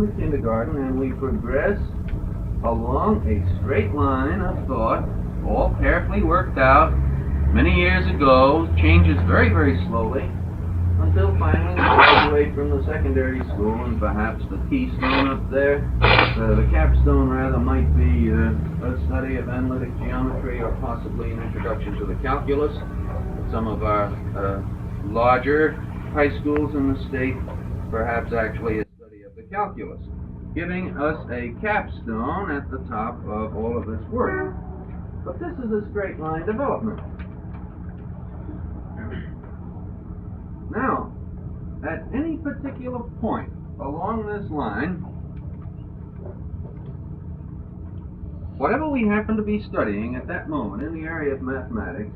in kindergarten and we progress along a straight line of thought, all carefully worked out many years ago, changes very, very slowly, until finally we graduate from the secondary school, and perhaps the keystone up there, the capstone rather, might be a study of analytic geometry or possibly an introduction to the calculus. Some of our larger high schools in the state, perhaps actually a study of the calculus, giving us a capstone at the top of all of this work. But this is a straight line development. Now, at any particular point along this line, whatever we happen to be studying at that moment in the area of mathematics,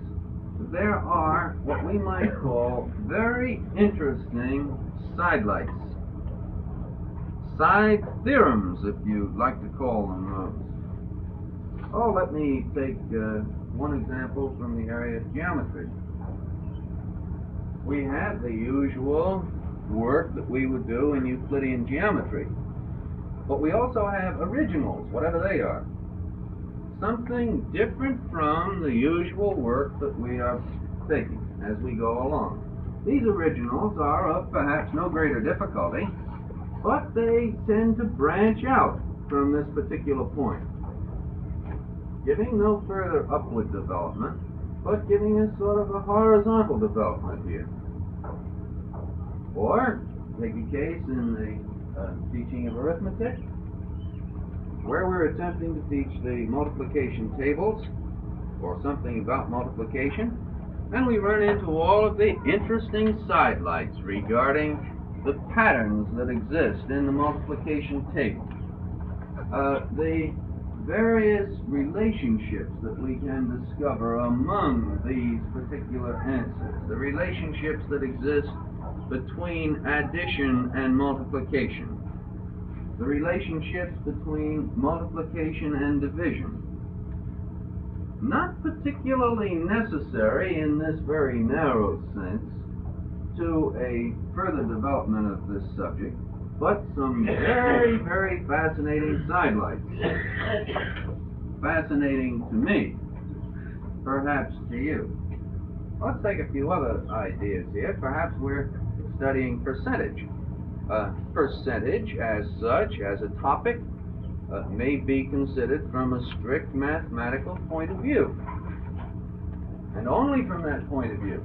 there are what we might call very interesting sidelights. Side theorems, if you'd like to call them those. Oh, let me take one example from the area of geometry. We have the usual work that we would do in Euclidean geometry, but we also have originals, whatever they are. Something different from the usual work that we are taking as we go along. These originals are of perhaps no greater difficulty, but they tend to branch out from this particular point, giving no further upward development, but giving us sort of a horizontal development here. Or, take a case in the teaching of arithmetic, where we're attempting to teach the multiplication tables, or something about multiplication, and we run into all of the interesting sidelights regarding the patterns that exist in the multiplication table. The various relationships that we can discover among these particular answers, the relationships that exist between addition and multiplication, the relationships between multiplication and division. Not particularly necessary in this very narrow sense to a further development of this subject, but some very, very fascinating sidelights. Fascinating to me, perhaps to you. Let's take a few other ideas here. Perhaps we're studying percentage. Percentage as such, as a topic, may be considered from a strict mathematical point of view, and only from that point of view.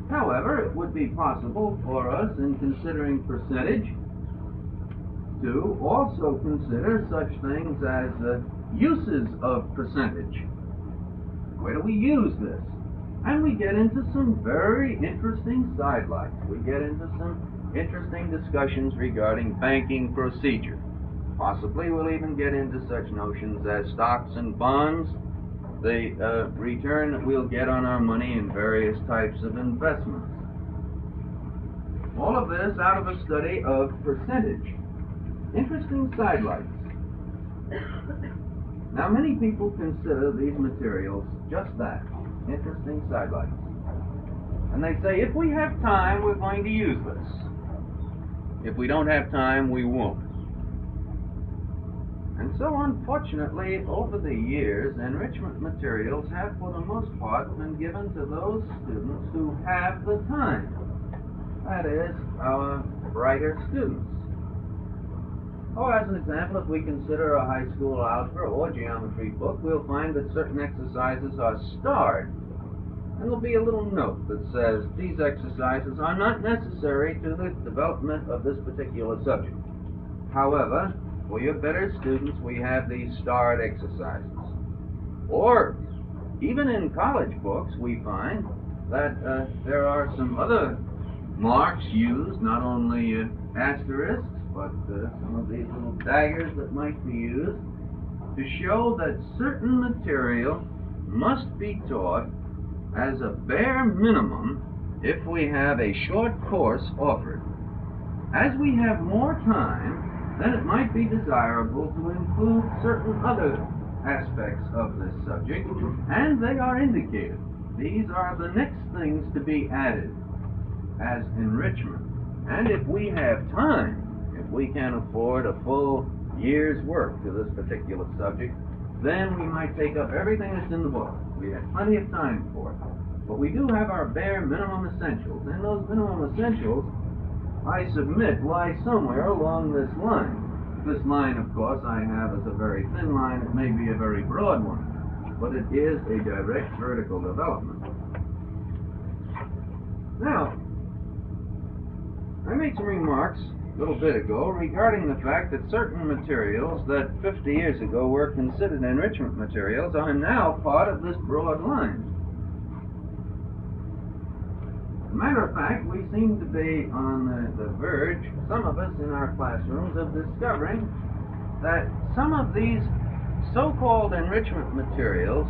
However, it would be possible for us, in considering percentage, to also consider such things as uses of percentage. Where do we use this? And we get into some very interesting sidelights. We get into some interesting discussions regarding banking procedure. Possibly we'll even get into such notions as stocks and bonds, the return that we'll get on our money in various types of investments. All of this out of a study of percentage. Interesting sidelights. Now, many people consider these materials just that, interesting sidelights. And they say, if we have time, we're going to use this. If we don't have time, we won't. And so, unfortunately, over the years, enrichment materials have, for the most part, been given to those students who have the time. That is, our brighter students. Or, as an example, if we consider a high school algebra or geometry book, we'll find that certain exercises are starred. And there'll be a little note that says, these exercises are not necessary to the development of this particular subject. However, for your better students, we have these starred exercises. Or, even in college books, we find that there are some other marks used, not only asterisks, but some of these little daggers that might be used to show that certain material must be taught as a bare minimum if we have a short course offered. As we have more time, then it might be desirable to include certain other aspects of this subject, and they are indicated. These are the next things to be added as enrichment. And if we have time, if we can afford a full year's work to this particular subject, then we might take up everything that's in the book. We have plenty of time for it. But we do have our bare minimum essentials, and those minimum essentials, I submit, lie somewhere along this line. This line, of course, I have as a very thin line. It may be a very broad one, but it is a direct vertical development. Now, I made some remarks a little bit ago regarding the fact that certain materials that 50 years ago were considered enrichment materials are now part of this broad line. As a matter of fact, we seem to be on the verge, some of us in our classrooms, of discovering that some of these so-called enrichment materials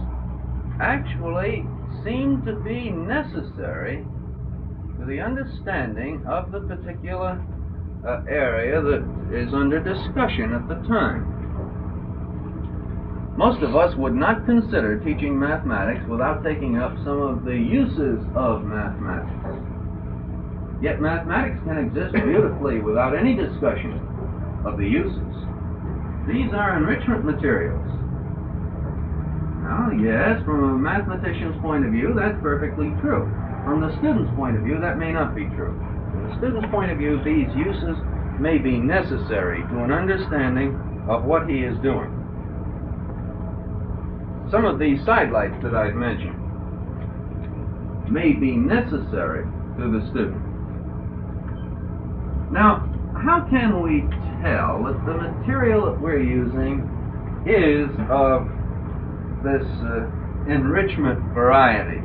actually seem to be necessary to the understanding of the particular area that is under discussion at the time. Most of us would not consider teaching mathematics without taking up some of the uses of mathematics. Yet mathematics can exist beautifully without any discussion of the uses. These are enrichment materials. Now, yes, from a mathematician's point of view, that's perfectly true. From the student's point of view, that may not be true. From the student's point of view, these uses may be necessary to an understanding of what he is doing. Some of these sidelights that I've mentioned may be necessary to the student. Now, how can we tell that the material that we're using is of this enrichment variety?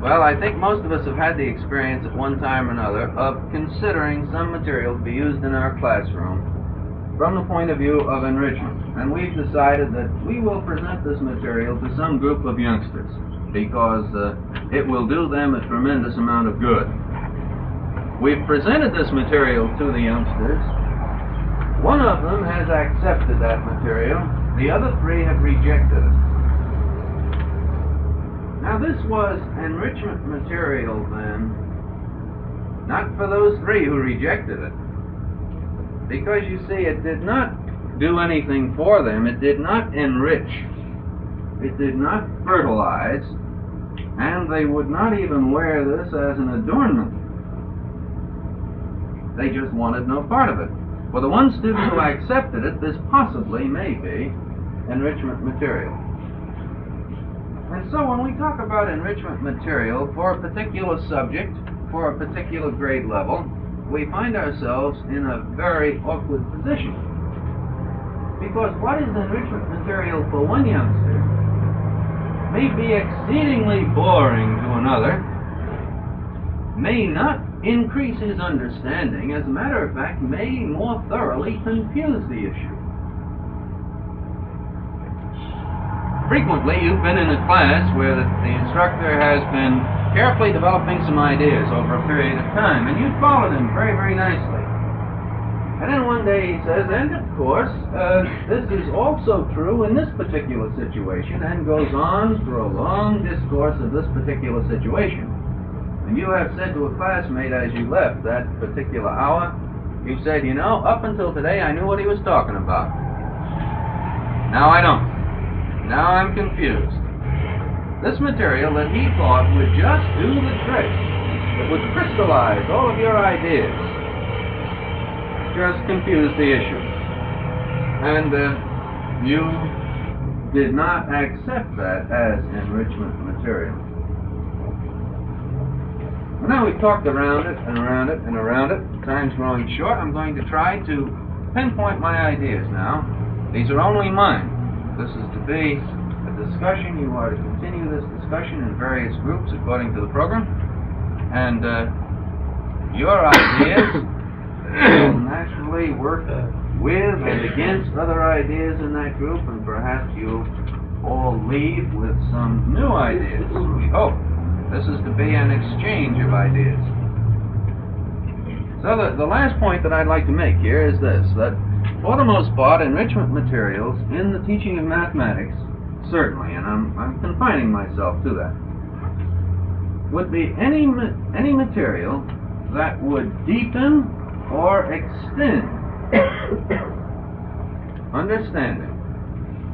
Well, I think most of us have had the experience at one time or another of considering some material to be used in our classroom from the point of view of enrichment. And we've decided that we will present this material to some group of youngsters because it will do them a tremendous amount of good. We've presented this material to the youngsters. One of them has accepted that material. The other three have rejected it. Now, this was enrichment material then, not for those three who rejected it, because you see, it did not do anything for them. It did not enrich. It did not fertilize, and they would not even wear this as an adornment. They just wanted no part of it. For the one student who accepted it, this possibly may be enrichment material. And so when we talk about enrichment material for a particular subject, for a particular grade level, we find ourselves in a very awkward position. Because what is enrichment material for one youngster may be exceedingly boring to another, may not increase his understanding, as a matter of fact, may more thoroughly confuse the issue. Frequently, you've been in a class where the instructor has been carefully developing some ideas over a period of time, and you followed him very, very nicely. And then one day he says, and of course, this is also true in this particular situation, and goes on for a long discourse of this particular situation. And you have said to a classmate as you left that particular hour, you said, you know, up until today I knew what he was talking about. Now I don't. Now I'm confused. This material that he thought would just do the trick, that would crystallize all of your ideas, just confused the issue. And you did not accept that as enrichment material. Well, now we've talked around it and around it and around it. Time's growing short. I'm going to try to pinpoint my ideas now. These are only mine. This is to be a discussion. You are to continue this discussion in various groups according to the program. And your ideas will naturally work with and against other ideas in that group, and perhaps you'll all leave with some new ideas, we hope. This is to be an exchange of ideas. So the last point that I'd like to make here is this, that for the most part, enrichment materials in the teaching of mathematics, certainly, and I'm confining myself to that, would be any material that would deepen or extend understanding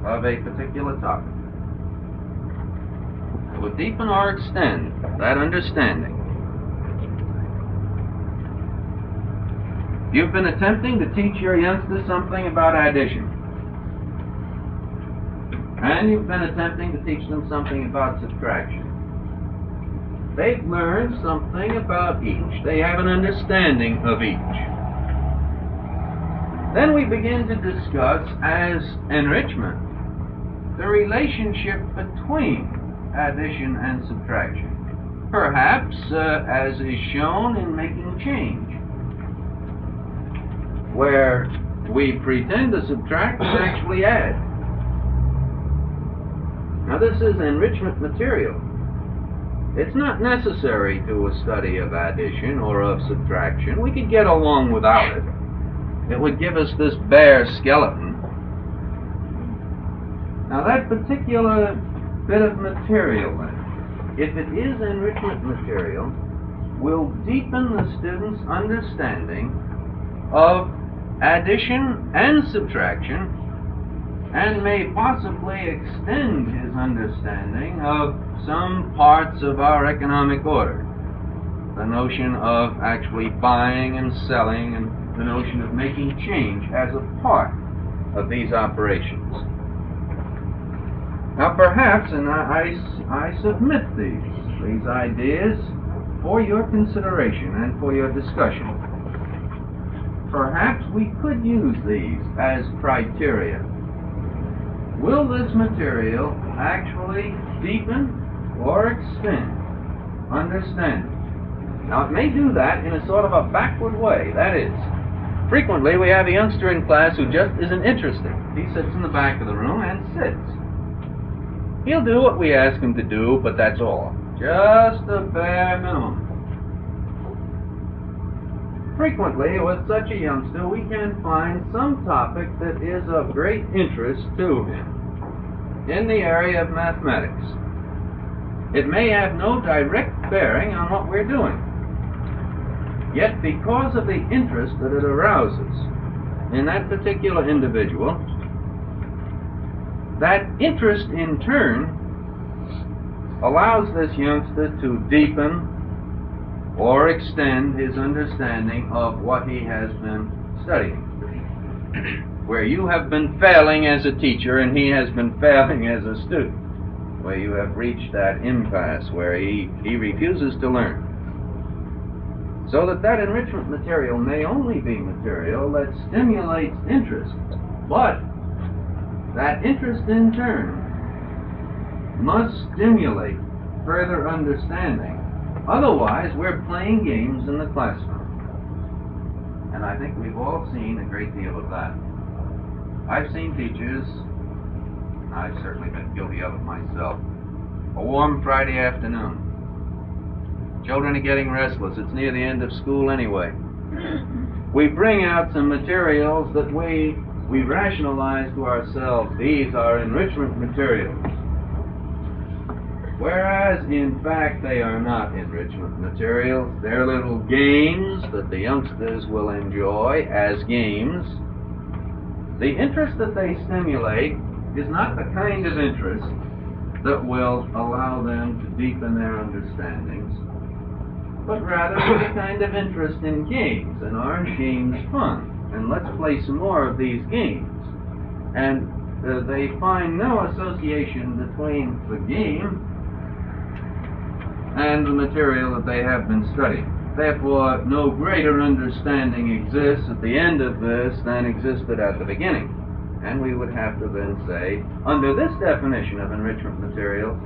of a particular topic. It would deepen or extend that understanding. You've been attempting to teach your youngsters something about addition. And you've been attempting to teach them something about subtraction. They've learned something about each. They have an understanding of each. Then we begin to discuss, as enrichment, the relationship between addition and subtraction. Perhaps, as is shown in making change, where we pretend to subtract and actually add. Now, this is enrichment material. It's not necessary to a study of addition or of subtraction. We could get along without it. It would give us this bare skeleton. Now, that particular bit of material, then, if it is enrichment material, will deepen the student's understanding of addition and subtraction, and may possibly extend his understanding of some parts of our economic order. The notion of actually buying and selling, and the notion of making change as a part of these operations. Now perhaps, and I submit these ideas for your consideration and for your discussion, perhaps we could use these as criteria. Will this material actually deepen or extend understanding? Now, it may do that in a sort of a backward way. That is, frequently we have a youngster in class who just isn't interested. He sits in the back of the room and sits. He'll do what we ask him to do, but that's all. Just the bare minimum. Frequently, with such a youngster, we can find some topic that is of great interest to him in the area of mathematics. It may have no direct bearing on what we're doing. Yet, because of the interest that it arouses in that particular individual, that interest in turn allows this youngster to deepen or extend his understanding of what he has been studying. Where you have been failing as a teacher and he has been failing as a student, where you have reached that impasse where he refuses to learn. So that enrichment material may only be material that stimulates interest, but that interest in turn must stimulate further understanding. Otherwise, we're playing games in the classroom. And I think we've all seen a great deal of that. I've seen teachers, and I've certainly been guilty of it myself, a warm Friday afternoon. Children are getting restless. It's near the end of school anyway. We bring out some materials that we rationalize to ourselves. These are enrichment materials. Whereas, in fact, they are not enrichment materials. They're little games that the youngsters will enjoy as games. The interest that they stimulate is not the kind of interest that will allow them to deepen their understandings, but rather the kind of interest in games. And aren't games fun? And let's play some more of these games. And they find no association between the game and the material that they have been studying. Therefore, no greater understanding exists at the end of this than existed at the beginning. And we would have to then say, under this definition of enrichment material,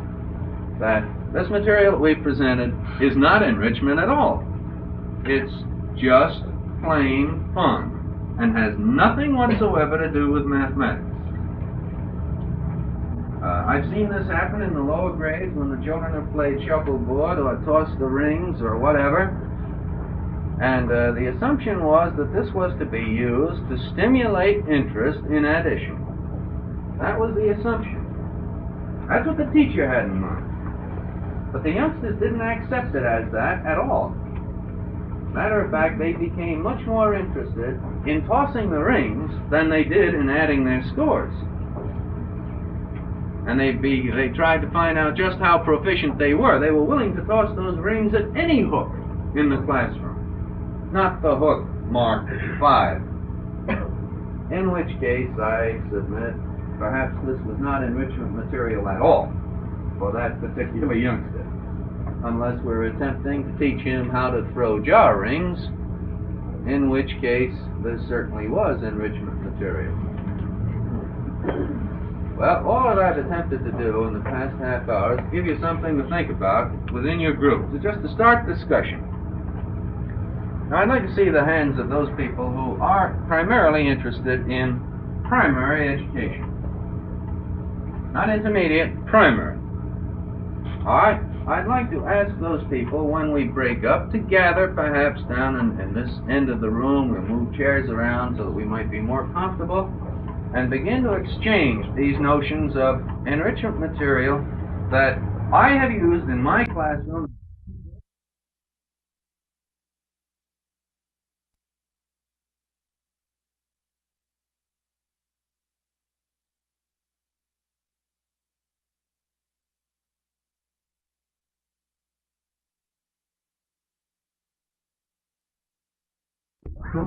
that this material that we've presented is not enrichment at all. It's just plain fun and has nothing whatsoever to do with mathematics. I've seen this happen in the lower grades when the children have played shuffleboard or tossed the rings or whatever. And the assumption was that this was to be used to stimulate interest in addition. That was the assumption. That's what the teacher had in mind. But the youngsters didn't accept it as that at all. Matter of fact, they became much more interested in tossing the rings than they did in adding their scores. And they tried to find out just how proficient they were. They were willing to toss those rings at any hook in the classroom, not the hook marked 5. In which case, I submit, perhaps this was not enrichment material at all for that particular youngster, unless we're attempting to teach him how to throw jar rings, in which case this certainly was enrichment material. Well, all that I've attempted to do in the past half hour is give you something to think about within your group, just to start discussion. Now, I'd like to see the hands of those people who are primarily interested in primary education. Not intermediate, primary. All right? I'd like to ask those people, when we break up, to gather perhaps down in this end of the room. We'll move chairs around so that we might be more comfortable, and begin to exchange these notions of enrichment material that I have used in my classroom.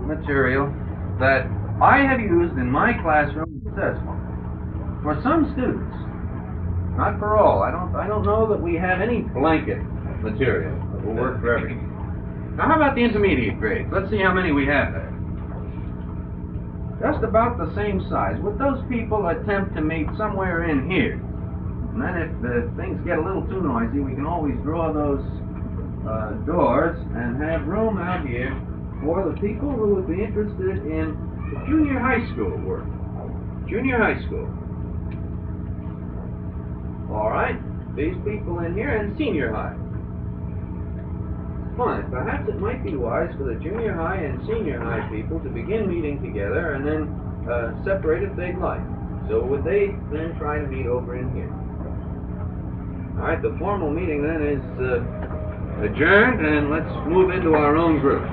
Material that I have used in my classroom successfully. For some students, not for all. I don't know that we have any blanket material that will work for everyone. Now, how about the intermediate grades? Let's see how many we have there. Just about the same size. Would those people attempt to meet somewhere in here? And then if things get a little too noisy, we can always draw those doors and have room out here for the people who would be interested in junior high school work. Junior high school. All right, these people in here, and senior high. Fine. Perhaps it might be wise for the junior high and senior high people to begin meeting together and then separate if they'd like. So would they then try to meet over in here? All right, the formal meeting then is adjourned, and let's move into our own groups.